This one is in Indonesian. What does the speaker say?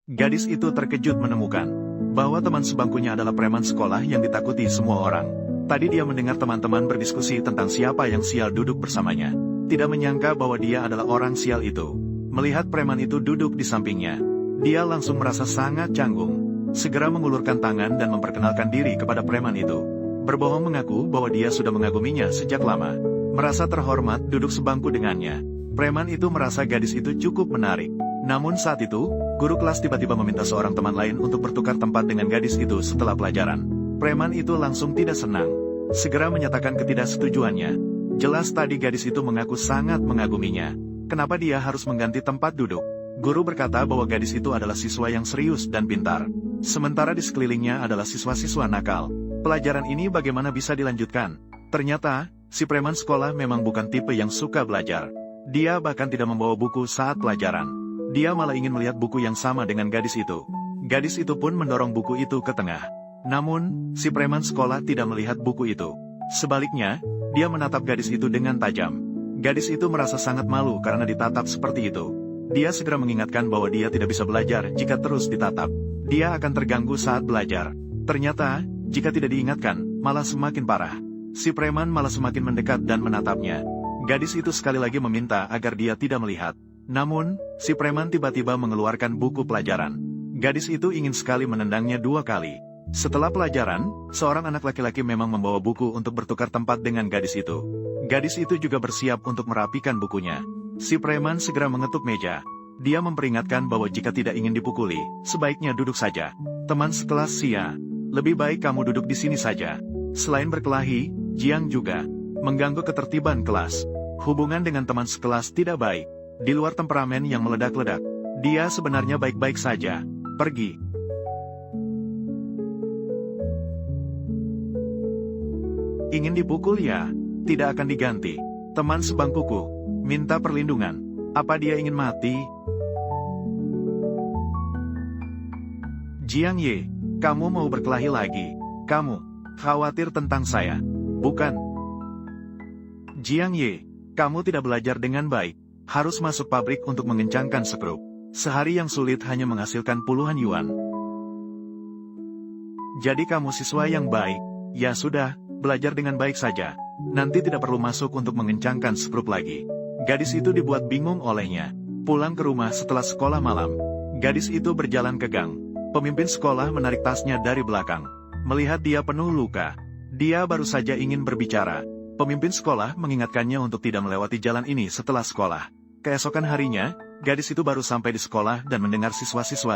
Gadis itu terkejut menemukan bahwa teman sebangkunya adalah preman sekolah yang ditakuti semua orang. Tadi dia mendengar teman-teman berdiskusi tentang siapa yang sial duduk bersamanya. Tidak menyangka bahwa dia adalah orang sial itu. Melihat preman itu duduk di sampingnya, dia langsung merasa sangat canggung. Segera mengulurkan tangan dan memperkenalkan diri kepada preman itu. Berbohong mengaku bahwa dia sudah mengaguminya sejak lama. Merasa terhormat duduk sebangku dengannya. Preman itu merasa gadis itu cukup menarik. Namun saat itu, guru kelas tiba-tiba meminta seorang teman lain untuk bertukar tempat dengan gadis itu setelah pelajaran. Preman itu langsung tidak senang. Segera menyatakan ketidaksetujuannya. Jelas tadi gadis itu mengaku sangat mengaguminya. Kenapa dia harus mengganti tempat duduk? Guru berkata bahwa gadis itu adalah siswa yang serius dan pintar. Sementara di sekelilingnya adalah siswa-siswa nakal. Pelajaran ini bagaimana bisa dilanjutkan? Ternyata, si preman sekolah memang bukan tipe yang suka belajar. Dia bahkan tidak membawa buku saat pelajaran. Dia malah ingin melihat buku yang sama dengan gadis itu. Gadis itu pun mendorong buku itu ke tengah. Namun, si preman sekolah tidak melihat buku itu. Sebaliknya, dia menatap gadis itu dengan tajam. Gadis itu merasa sangat malu karena ditatap seperti itu. Dia segera mengingatkan bahwa dia tidak bisa belajar jika terus ditatap. Dia akan terganggu saat belajar. Ternyata, jika tidak diingatkan, malah semakin parah. Si preman malah semakin mendekat dan menatapnya. Gadis itu sekali lagi meminta agar dia tidak melihat. Namun, si preman tiba-tiba mengeluarkan buku pelajaran. Gadis itu ingin sekali menendangnya 2 kali. Setelah pelajaran, seorang anak laki-laki memang membawa buku untuk bertukar tempat dengan gadis itu. Gadis itu juga bersiap untuk merapikan bukunya. Si preman segera mengetuk meja. Dia memperingatkan bahwa jika tidak ingin dipukuli, sebaiknya duduk saja. Teman sekelas Xia, lebih baik kamu duduk di sini saja. Selain berkelahi, Jiang juga mengganggu ketertiban kelas. Hubungan dengan teman sekelas tidak baik. Di luar temperamen yang meledak-ledak, dia sebenarnya baik-baik saja. Pergi. Ingin dipukul ya? Tidak akan diganti. Teman sebangkuku, minta perlindungan. Apa dia ingin mati? Jiang Ye, kamu mau berkelahi lagi? Kamu khawatir tentang saya? Bukan. Jiang Ye, kamu tidak belajar dengan baik. Harus masuk pabrik untuk mengencangkan skrup. Sehari yang sulit hanya menghasilkan puluhan yuan. Jadi kamu siswa yang baik. Ya sudah, belajar dengan baik saja. Nanti tidak perlu masuk untuk mengencangkan skrup lagi. Gadis itu dibuat bingung olehnya. Pulang ke rumah setelah sekolah malam, gadis itu berjalan ke gang. Pemimpin sekolah menarik tasnya dari belakang. Melihat dia penuh luka, dia baru saja ingin berbicara. Pemimpin sekolah mengingatkannya untuk tidak melewati jalan ini setelah sekolah. Keesokan harinya, gadis itu baru sampai di sekolah dan mendengar siswa-siswa sedang